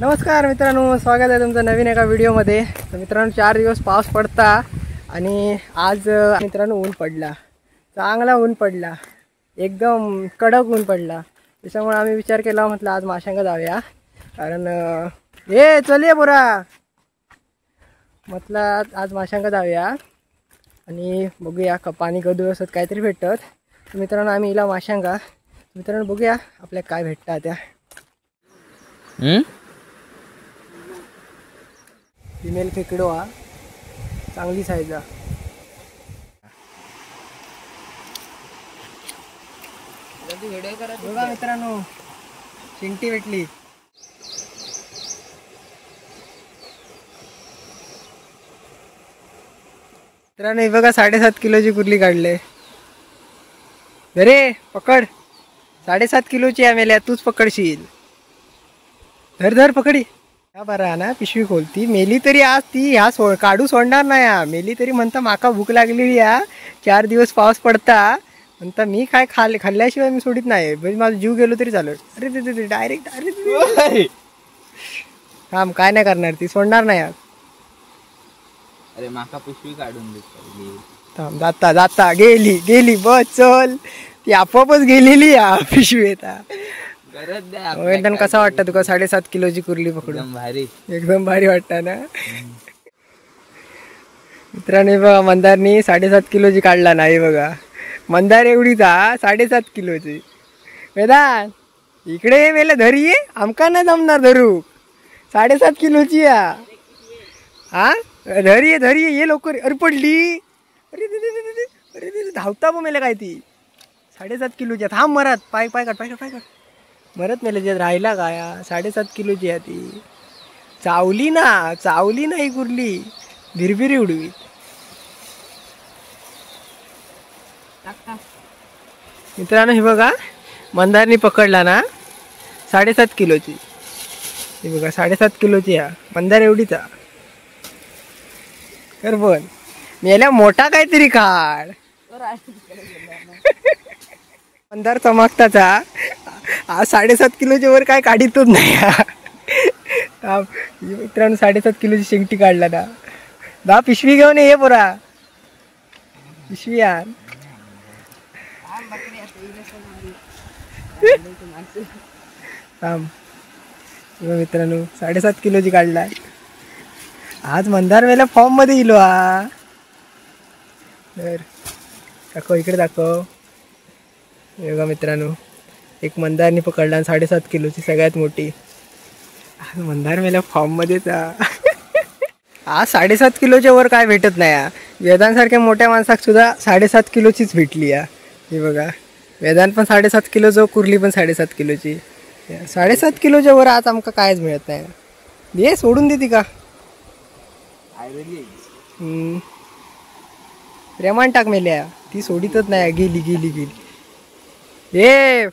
नमस्कार मित्रांनो, स्वागत आहे तुमचं नवीन एका व्हिडिओमध्ये। तर मित्रांनो 4 दिवस पाऊस पडता आणि आज मित्रांनो ऊन पडला, चांगला ऊन पडला, एकदम कडक ऊन पडला। त्याच्यामुळे आम्ही विचार केला, म्हटलं आज माशांगा जाऊया, कारण ए चल बोरा, म्हटलं आज माशांगा जाऊया आणि बघूया पाणी गदू असत काहीतरी भेटत। तर मित्रांनो आम्ही इला माशांगा, मित्रांनो बघूया आपल्या काय भेटतात त्या। फिमेल खेकडो हा चांगली साईज हा। बघा मित्रांनो शिंगटी भेटली। मित्रांनो हे बघा 7.5 किलोची कुर्ली काढले। अरे पकड, 7.5 किलोची आहे मेल्या, तूच पकडशील। धर धर पकडी या बरा ना, पिशवी खोलती मेली तरी आज ती ह्या काढू सोडणार नाही हा। मेली तरी म्हणता माका भूक लागलेली या, 4 दिवस पाऊस पडता म्हणता मी काय खाल्ल्याशिवाय मी सोडित नाही, म्हणजे माझा जीव गेलो तरी चालेल। अरे ते डायरेक्ट अरे थांब, काय नाही करणार ती, सोडणार नाही आज। अरे माका पिशवी काढून दे, थांब, जाता जाता गेली गेली बस, चल ती आपोआपच गेलेली या पिशवी येता। एकदम कसा वाटतं तुका 7.5 किलोची कुर्ली पकडून? भारी, एकदम भारी वाटतं ना। मित्रांनो बघा मंदारनी 7.5 किलोची काढला नाही, बघा मंदार एवढीचा 7.5 किलोची। वेदांत इकडे मेले धरी ये, आमका नाही जमणार धरू, 7.5 किलोची या हा। धरी ये लवकर, अरे पडली, अरे अरे धावता पण मेले काय ती 7.5 किलोची। थांब मरत, पाय काढ पाय काढ मरत मेले जे राहिला काय 7.5 किलोची आहे ती। चावली ना ही कुर्ली, भिरभिरी उडवी। मित्रांनो हे बघा मंदारनी पकडला ना 7.5 किलोची, हे बघा 7.5 किलोची या मंदार एवढीचा। कर पण मेल्या मोठा काहीतरी काढ, मंदार चमकताचा आज 7.5 किलोच्या वर काय काढितच नाही। मित्रांनो 7.5 किलोची शेंगटी काढला ना, दा पिशवी घेऊन ये पोरा, पिशवी आण। मित्रांनो 7.5 किलोची काढला आज। मंदार मेला फॉर्म मध्ये इलो हा। दाखव इकडे दाखव, हे बघा मित्रांनो एक मंदारनी पकडला 7.5 किलोची, सगळ्यात मोठी। आज मंदार मेला फॉर्म मध्येच आज 7.5 किलोच्या वर काय भेटत नाही या। वेदांसारख्या मोठ्या माणसाक सुद्धा 7.5 किलोचीच भेटली या। हे बघा वेदांत पण 7.5 किलोचं, कुर्ली पण 7.5 किलोची। 7.5 किलोच्या वर आज आमका कायच मिळत नाही, दे सोडून देते का प्रेमान टाक मेल्या, ती सोडितच नाही, गेली गेली गेली। ए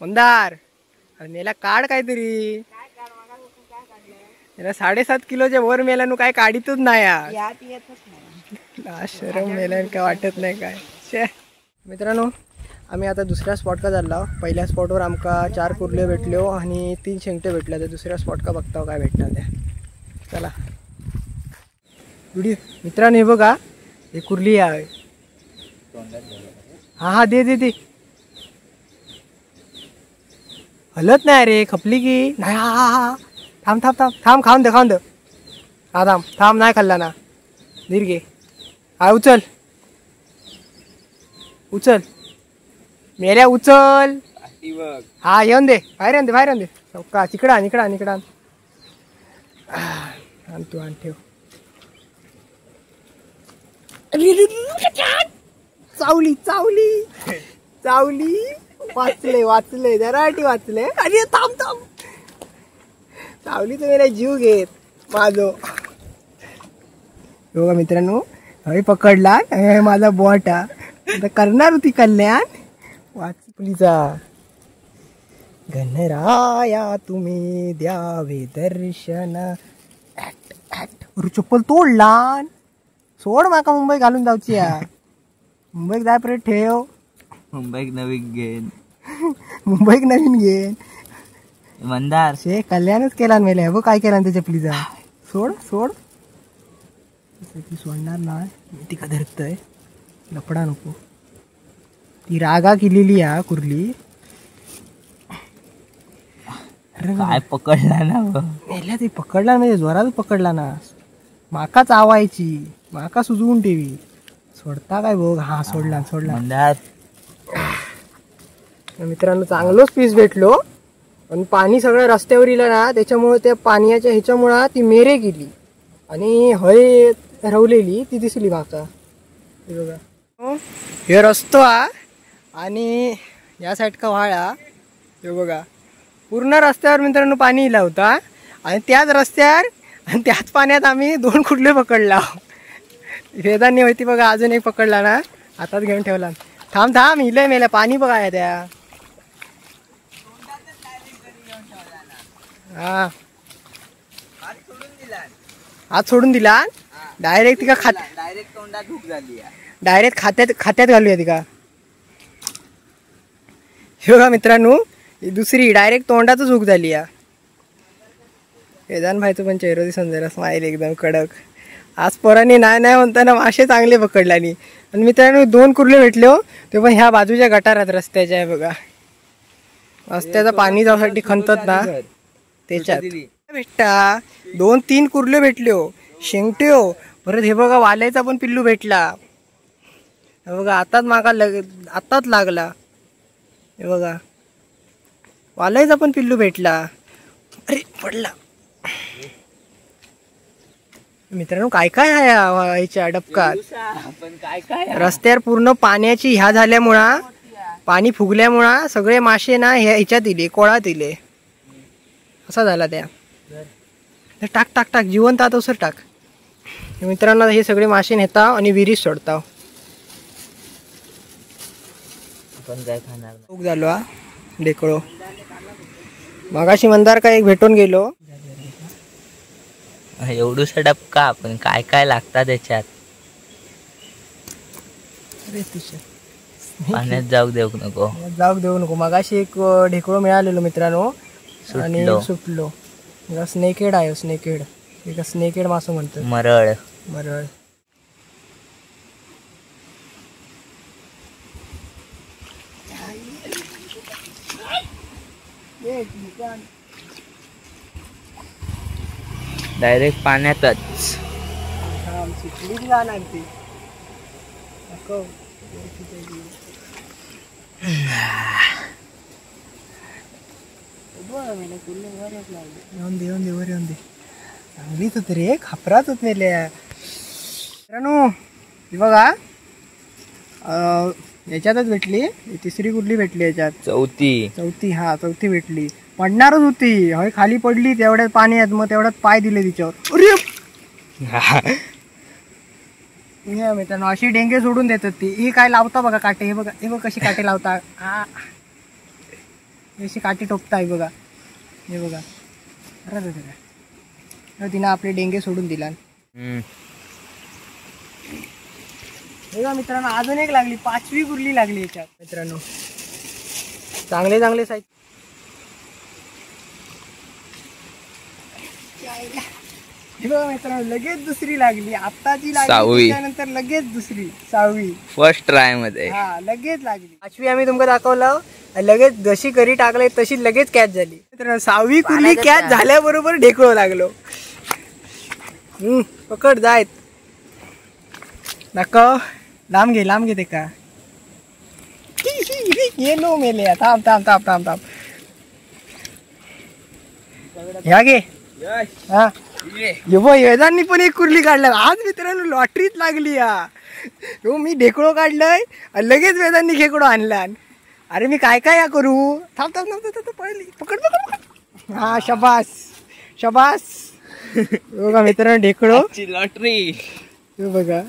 मंदार मेला काढ काहीतरी, त्याला 7.5 किलोच्या वर मेल्यानं काय काढितच नाही यार, शरम मेल्यानं काय वाटत नाही काय। मित्रांनो आम्ही आता दुसऱ्या स्पॉट का झाला, पहिल्या स्पॉटवर आमका 4 कुर्ले भेटल्यो आणि 3 शेंगटे भेटल्या, तर दुसऱ्या स्पॉट का बघता काय भेटणार त्या। चला व्हिडिओ मित्रांनो हे बघा हे कुर्ली आहे, हा दे दे दे, हलत नाही रे, खपली की नाही। हा थांब थांब थांब थांब, खाऊन दे हा, थांब नाही खाल्ला ना, धीर घे हा, उचल मेल्या उचल, हा येऊन दे, बाहेर येऊन दे का, तिकडं आण तू आण ठेव। चावली वाचले जराटी वाचले। अरे थांब चावली तर मेला जीव घेत माझो। बघा मित्रांनो हवी पकडला, माझा बॉट आता करणार होती कल्याण, वाचलीचा। गणराया तुम्ही द्यावे दर्शन, चप्पल तोडला, सोड माका मुंबई घालून जाऊची या, मुंबईत जाय परत ठेव, मुंबईत नवीन घेन मुंबईत नवीन घेन। मंदार शे कल्याणच केला मेले बघ काय केला त्याच्या प्लीजा सोड सोड ती सोडणार ना ती का धरतय लपडा नको ती रागा केलेली या कुर्ली काय पकडला ना मेल्या ती पकडला म्हणजे जोरात पकडला ना माका चावायची माका सुजवून ठेवी सोडता काय बघ हा सोडला सोडला मंदार. मित्रांनो चांगलोच पीस भेटलो पण पाणी सगळं रस्त्यावर इलं ना त्याच्यामुळे त्या पाण्याच्या ह्याच्यामुळं ती मेरे गेली आणि हय रवलेली ती दिसली माका हे बघा हे रस्तो हा आणि या साईड का व्हाळा हे बघा पूर्ण रस्त्यावर मित्रांनो पाणी इला होता आणि त्याच रस्त्यावर आणि त्याच पाण्यात आम्ही 2 कुठले पकडला वेदांनी होती बघा अजून एक पकडला ना हातात घेऊन ठेवला थांब थांब इलय मेल्या पाणी बघा त्या हा हात सोडून दिला डायरेक्ट तिका डायरेक्ट तोंडात धूप झाली. डायरेक्ट खात्यात घालूया तिका हे बघा मित्रांनो ही दुसरी डायरेक्ट तोंडातच हुक झाली या वेदान भाईचं पण चेहरा दिसून जरा स्माईल एकदम कडक आज पोरांनी नाही नाही म्हणताना मासे चांगले पकडल्यानी आणि मित्रांनो 2 कुर्ले भेटले हो ते पण ह्या बाजूच्या गटारात रस्त्याच्या आहे बघा रस्त्याचं पाणी जाण्यासाठी खणतात ना त्याच्यात भेटता 2-3 कुर्ले भेटले हो शेंगटे हो परत हे बघा वाल्याचा पण पिल्लू भेटला हे बघा आताच लागला हे बघा वाल्याचा पण पिल्लू भेटला अरे पडला मित्रांनो काय काय आहे ह्याच्या डबकात पण काय काय रस्त्यावर पूर्ण पाण्याची ह्या झाल्यामुळं पाणी फुगल्यामुळं सगळे मासे ना ह्याच्यात इले कोळात इले असा झाला त्या टाक टाक टाक जिवंत आता उसर टाक मित्रांनो हे सगळे मासे नेता आणि विहिरीत सोडता पण काय खाणार खूप झालो हा ढेकळो मगाशी मंदार का एक भेटून गेलो एवढूसा डबका पण काय काय लागतात त्याच्यात पाण्यात जाऊ देऊ नको मगाशी एक ढेकळो मिळालेलो मित्रांनो आणि सुटलो स्नेकेड आहे स्नेकेड एका स्नेकेड मासो म्हणतो मरळ डायरेक्ट पाण्यातच चांगलीच होत रे खापराच होत मेल्या मित्रांनो बघा याच्यातच भेटली तिसरी कुठली भेटली याच्यात चौथी भेटली पडणारच होती हय खाली पडली तेवढ्यात पाण्यात मग तेवढ्यात पाय दिले तिच्यावर अरे मित्रांनो अशी डेंगे सोडून देतात ती ही काय लावता बघा काटे हे बघा कशी काटे लावता अशी काटे टोकताय बघा हे बघा तिनं आपले डेंगे सोडून दिला बघा मित्रांनो अजून एक लागली 5वी कुर्ली लागली याच्यात मित्रांनो चांगले साईज मित्रांनो लगेच दुसरी लागली आत्ताची लागली त्यानंतर लगेच दुसरी 6वी फर्स्ट ट्राय मध्ये लगेच लागली 5वी आम्ही तुमका दाखवलं लगेच जशी करी टाकले तशी लगेच कॅच झाली मित्रांनो 6वी कुर्ली कॅच झाल्याबरोबर ढेकळो लागलो पकड जायत दाखव लांब घे ते का ये नो मेले थांब ह्या घे हा वेदांनी पण एक कुर्ली काढलं आज मित्रांनो लॉटरीच लागली हो मी ढेकळो काढलंय लगेच वेदांनी खेकडो आणला अरे मी काय काय करू थांब पळली पकड हा शबास बघा मित्रांनो ढेकळो लॉटरी बघा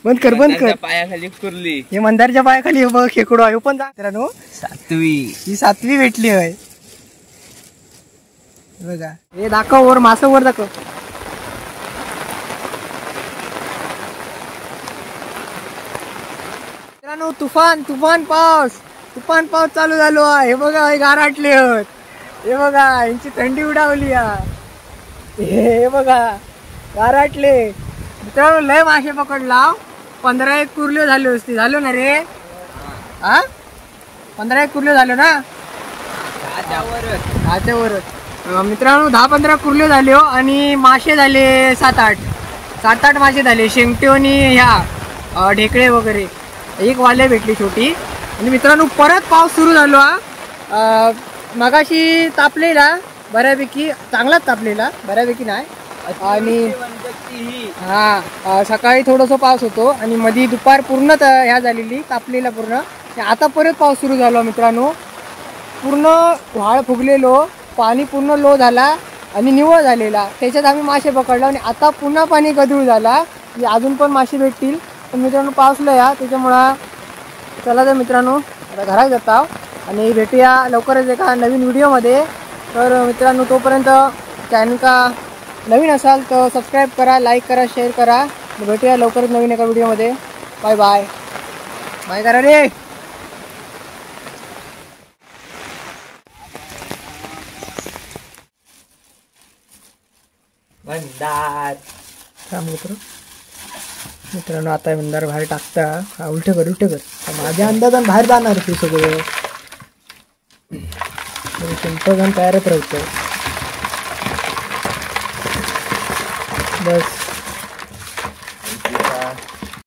बंद कर पायाखाली कुर्ली हे मंदारच्या पायाखाली बघ खेकडो आहे पण मित्रांनो 7वी ही 7वी भेटली आहे बघा हे दाखव वर मासा वर दाखव मित्रांनो तुफान पाऊस चालू झालो आहे हे बघा गाराटले हे बघा यांची थंडी उडावली या. हे बघा गाराटले मित्रांनो, लय मासे पकडला. 15 कुर्ल्यो झाले असते. झालो ना रे? हा 15 कुर्ल्यो झालो ना? 10च्या वर मित्रांनो. 10-15 कुर्ल्यो झाले आणि मासे झाले 7-8 मासे झाले. शेंगट्यो आणि ह्या ढेकळे वगैरे. एक वाले भेटली छोटी. आणि मित्रांनो परत पाऊस सुरू झालो हा. मगाशी तापलेला बऱ्यापैकी, चांगलाच तापलेला, बऱ्यापैकी नाही. आणि हा सकाळी थोडंसं पाऊस होतो आणि मध्ये दुपार पूर्ण ह्या झालेली तापलेला पूर्ण. आता परत पाऊस सुरू झाला मित्रांनो. पूर्ण व्हाळ फुगलेलो, पाणी पूर्ण लो झाला आणि निव्वळ झालेला. त्याच्यात आम्ही मासे पकडलो आणि आता पुन्हा पाणी गढूळ झाला. अजून पण मासे भेटतील. पण मित्रांनो पाऊसला या त्याच्यामुळं चला तर मित्रांनो आता घरात जाता आणि भेटूया लवकरच एका नवीन व्हिडिओमध्ये. तर मित्रांनो तोपर्यंत चॅनल का नवीन असाल तर सबस्क्राईब करा, लाईक करा, शेअर करा. भेटूया लवकरच नवीन एका व्हिडिओमध्ये. Bye bye. बाय करा रे. मंदार मित्रांनो आता मंदार बाहेर टाकता. हा उलटे कर. माझ्या अंदाजान बाहेर जाणार ते सगळं. चिंपगण तयारच राहतं. बस